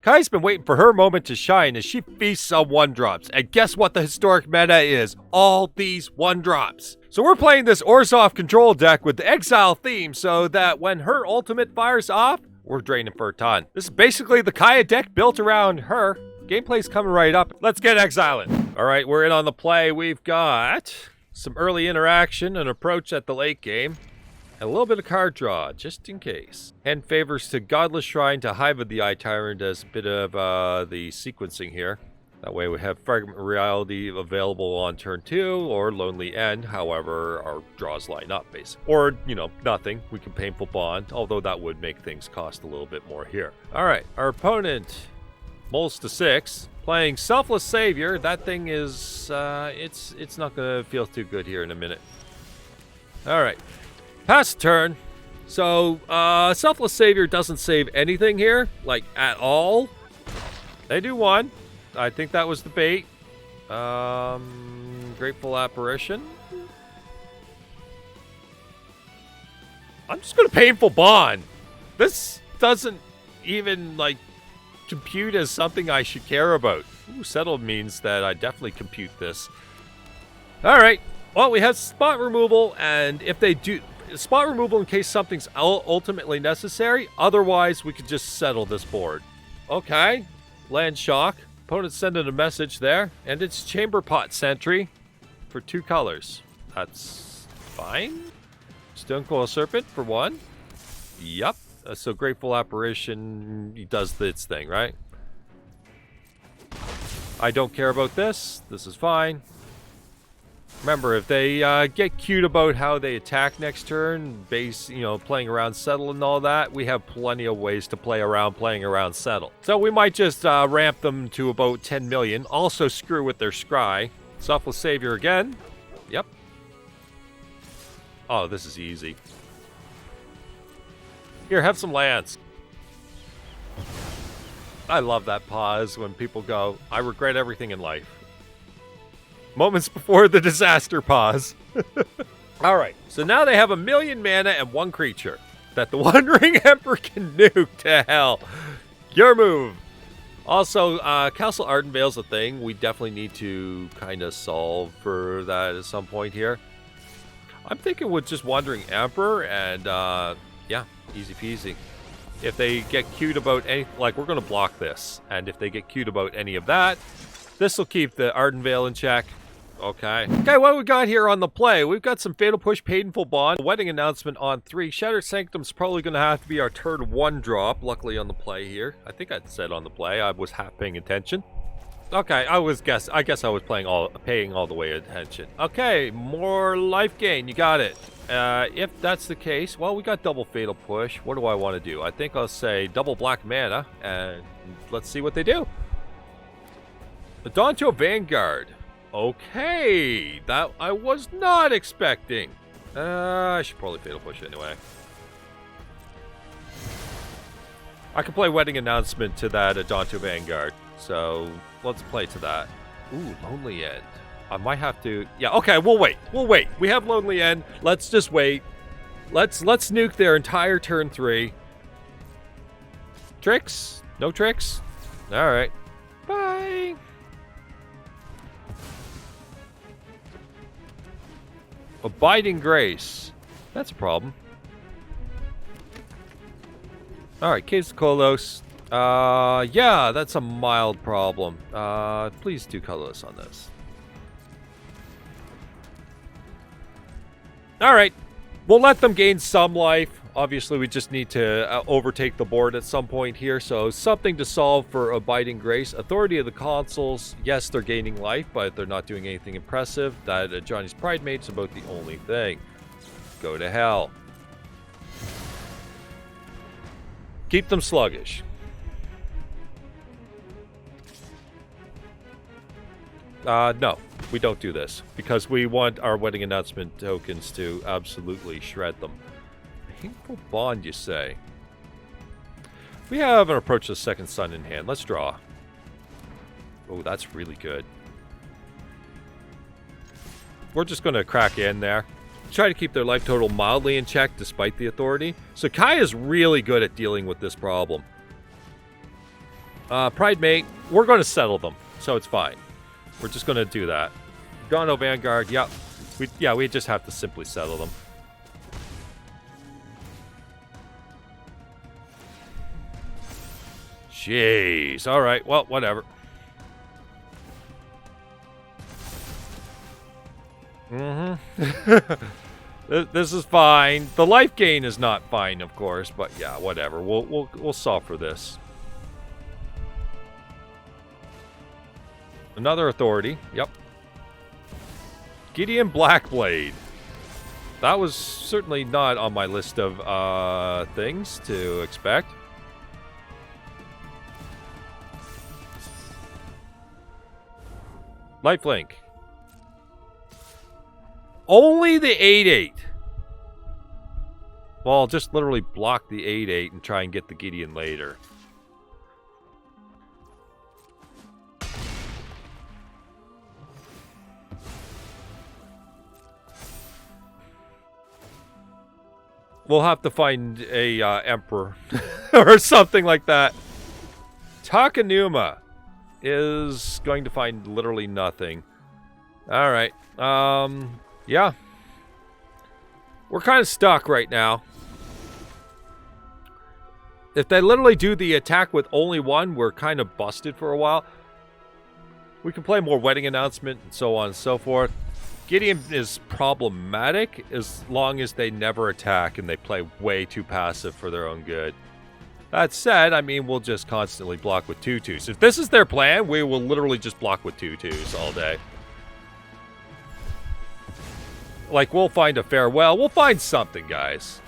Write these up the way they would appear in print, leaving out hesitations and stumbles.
Kai's been waiting for her moment to shine as she feasts on 1-drops. And guess what the historic meta is? All these 1-drops. So we're playing this Orzhov control deck with the exile theme so that when her ultimate fires off, we're draining for a ton. This is basically the Kaya deck built around her. Gameplay's coming right up. Let's get exiling. All right, we're in on the play. We've got some early interaction and approach at the late game. And a little bit of card draw, just in case. Hand favors to Godless Shrine to Hive of the Eye Tyrant as a bit of the sequencing here. That way we have Fragment Reality available on turn 2 or Lonely End, however our draws line up, basically. Or, you know, nothing. We can Painful Bond, although that would make things cost a little bit more here. Alright, our opponent mulls to 6. Playing Selfless Savior. That thing is, it's not going to feel too good here in a minute. Alright. Pass turn. So, Selfless Savior doesn't save anything here, like, at all. They do 1. I think that was the bait. Grateful Apparition. I'm just going to Painful Bond. This doesn't even, like, compute as something I should care about. Ooh, Settle means that I definitely compute this. Alright. Well, we have spot removal, and if they do... Spot removal in case something's ultimately necessary. Otherwise, we could just settle this board. Okay. Land shock. Opponent's sending a message there. And it's Chamber Pot Sentry for 2 colors. That's fine. Stonecoil Serpent for 1. Yup. So Grateful Apparition does its thing, right? I don't care about this. This is fine. Remember, if they get cute about how they attack next turn, playing around Settle and all that, we have plenty of ways to play around playing around Settle. So we might just ramp them to about 10 million. Also screw with their Scry. Selfless Savior again. Yep. Oh, this is easy. Here, have some lands. I love that pause when people go, I regret everything in life. Moments before the disaster pause. Alright, so now they have 1 million mana and 1 creature that the Wandering Emperor can nuke to hell. Your move. Also, Castle Ardenvale's a thing. We definitely need to kind of solve for that at some point here. I'm thinking with just Wandering Emperor and, yeah, easy peasy. If they get cute about any... Like, we're going to block this. And if they get cute about any of that, this will keep the Ardenvale in check. Okay. Okay, what we got here on the play? We've got some Fatal Push, Painful Bond, Wedding Announcement on 3. Shattered Sanctum's probably going to have to be our turn 1 drop, luckily on the play here. I think I said on the play. I was half paying attention. Okay, I guess I was paying all the way attention. Okay, more life gain. You got it. If that's the case, well, we got double Fatal Push. What do I want to do? I think I'll say double black mana, and let's see what they do. Eiganjo Vanguard. Okay, that I was not expecting. I should probably Fatal Push anyway. I can play Wedding Announcement to that Eiganjo Vanguard, so let's play to that. Ooh, Lonely End. I might have to... Yeah, okay, we'll wait. We'll wait. We have Lonely End. Let's just wait. Let's nuke their entire turn 3. Tricks? No tricks? Alright. Bye! Abiding Grace. That's a problem. Alright, Caves of Kolos. Yeah, that's a mild problem. Please do colorless on this. Alright. We'll let them gain some life. Obviously, we just need to overtake the board at some point here. So, something to solve for Abiding Grace. Authority of the Consuls. Yes, they're gaining life, but they're not doing anything impressive. That Johnny's Pride Mate's about the only thing. Go to hell. Keep them sluggish. No, we don't do this. Because we want our Wedding Announcement tokens to absolutely shred them. Painful Bond, you say? We have an Approach to the Second Sun in hand. Let's draw. Oh, that's really good. We're just going to crack in there. Try to keep their life total mildly in check despite the authority. So Kai is really good at dealing with this problem. Pride Mate, we're going to settle them, so it's fine. We're just going to do that. Gono Vanguard, yep. We just have to simply settle them. Jeez. All right. Well, whatever. This is fine. The life gain is not fine, of course, but yeah, whatever. We'll solve for this. Another authority. Yep. Gideon Blackblade. That was certainly not on my list of things to expect. Lifelink. Only the 8/8. Well, I'll just literally block the 8/8 and try and get the Gideon later. We'll have to find a Emperor or something like that. Takenuma is going to find literally nothing. All right. Yeah. We're kind of stuck right now. If they literally do the attack with only one, we're kind of busted for a while. We can play more wedding announcement and so on and so forth. Gideon is problematic as long as they never attack and they play way too passive for their own good. That said, I mean, we'll just constantly block with 2/2s. If this is their plan, we will literally just block with 2/2s all day. Like, we'll find a farewell. We'll find something, guys.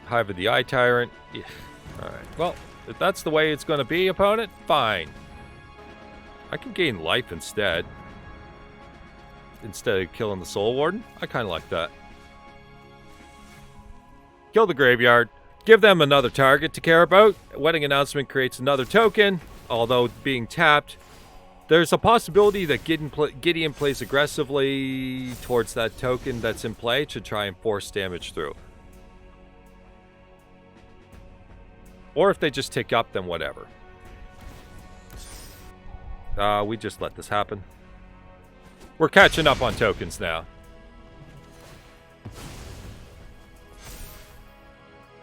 Hive of the Eye Tyrant. Yeah. Alright, well, if that's the way it's going to be, opponent, fine. I can gain life instead. Instead of killing the Soul Warden. I kind of like that. Kill the graveyard. Give them another target to care about. Wedding Announcement creates another token. Although being tapped, there's a possibility that Gideon plays aggressively towards that token that's in play to try and force damage through. Or if they just tick up, then whatever. We just let this happen. We're catching up on tokens now.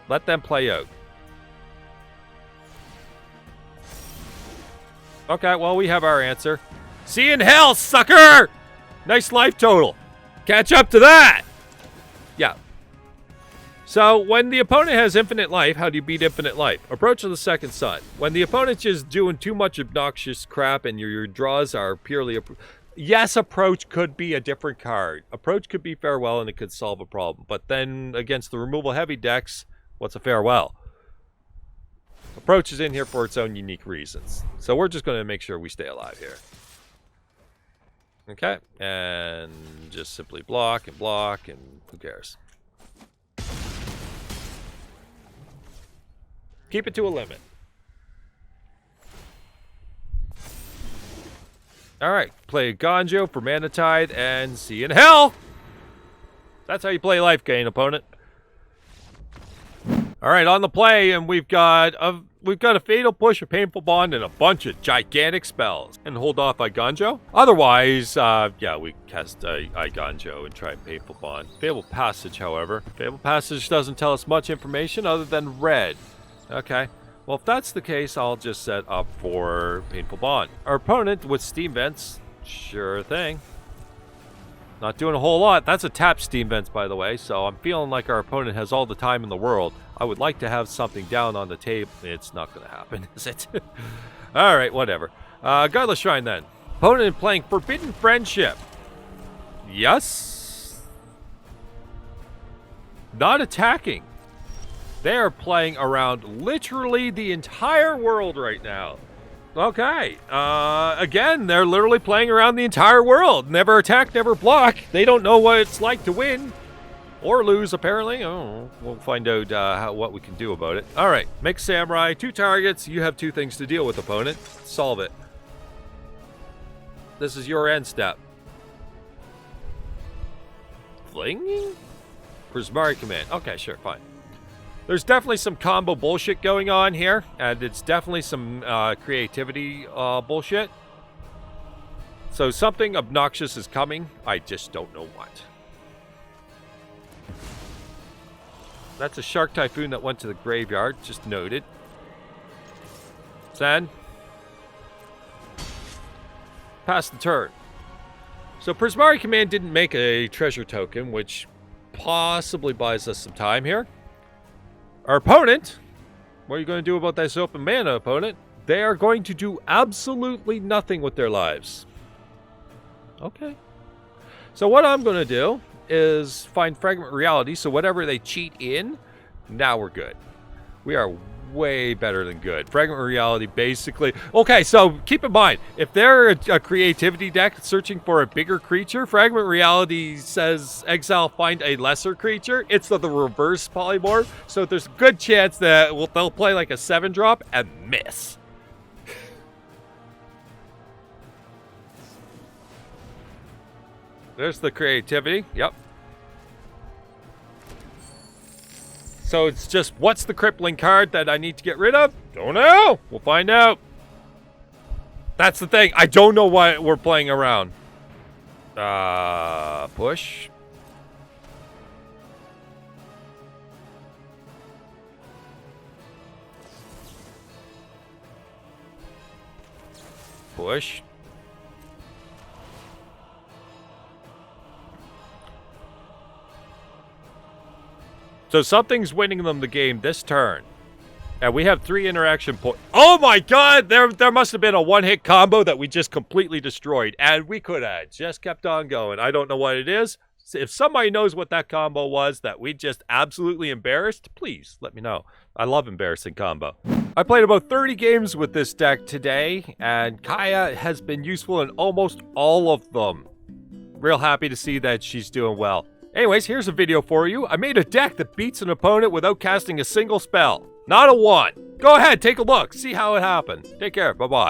Let them play out. Okay, well, we have our answer. See you in hell, sucker! Nice life total. Catch up to that! Yeah. So, when the opponent has infinite life, how do you beat infinite life? Approach of the Second Sun. When the opponent's just doing too much obnoxious crap and your draws are purely... Yes, Approach could be a different card. Approach could be Farewell and it could solve a problem. But then, against the removal heavy decks, what's a Farewell? Approach is in here for its own unique reasons. So we're just going to make sure we stay alive here. Okay. And just simply block, and who cares? Keep it to a limit. Alright. Play Eiganjo for Mana Tide and see you in hell! That's how you play life gain, opponent. Alright, on the play, and we've got a Fatal Push, a Painful Bond, and a bunch of gigantic spells. And hold off Eiganjo. Otherwise, yeah, we cast Eiganjo and try Painful Bond. Fable Passage, however. Fable Passage doesn't tell us much information other than red. Okay. Well, if that's the case, I'll just set up for Painful Bond. Our opponent with Steam Vents, sure thing. Not doing a whole lot. That's a tapped Steam Vents, by the way, so I'm feeling like our opponent has all the time in the world. I would like to have something down on the table. It's not going to happen, is it? Alright, whatever. Godless Shrine, then. Opponent playing Forbidden Friendship. Yes? Not attacking. They are playing around literally the entire world right now. Okay. Again, they're literally playing around the entire world. Never attack, never block. They don't know what it's like to win. Or lose, apparently. Oh, we'll find out what we can do about it. Alright, Mixed Samurai, 2 targets. You have 2 things to deal with, opponent. Solve it. This is your end step. Flinging? Prismari Command. Okay, sure, fine. There's definitely some combo bullshit going on here, and it's definitely some creativity bullshit. So something obnoxious is coming. I just don't know what. That's a Shark Typhoon that went to the graveyard, just noted. Send. Pass the turn. So Prismari Command didn't make a treasure token, which possibly buys us some time here. Our opponent, what are you going to do about this open mana, opponent? They are going to do absolutely nothing with their lives. Okay. So what I'm going to do is find Fragment Reality, so whatever they cheat in, now we're good. We are way better than good. Fragment Reality basically... Okay, so keep in mind, if they're a creativity deck searching for a bigger creature, Fragment Reality says exile, find a lesser creature. It's the reverse polymorph, so there's a good chance that they'll play like a 7-drop and miss. There's the creativity. Yep. So it's just, what's the crippling card that I need to get rid of? Don't know. We'll find out. That's the thing. I don't know why we're playing around. Push. Push. So something's winning them the game this turn. And we have 3 interaction points. Oh my god! There must have been a one-hit combo that we just completely destroyed. And we could have just kept on going. I don't know what it is. If somebody knows what that combo was that we just absolutely embarrassed, please let me know. I love embarrassing combo. I played about 30 games with this deck today, and Kaya has been useful in almost all of them. Real happy to see that she's doing well. Anyways, here's a video for you. I made a deck that beats an opponent without casting a single spell. Not a one. Go ahead, take a look. See how it happened. Take care. Bye-bye.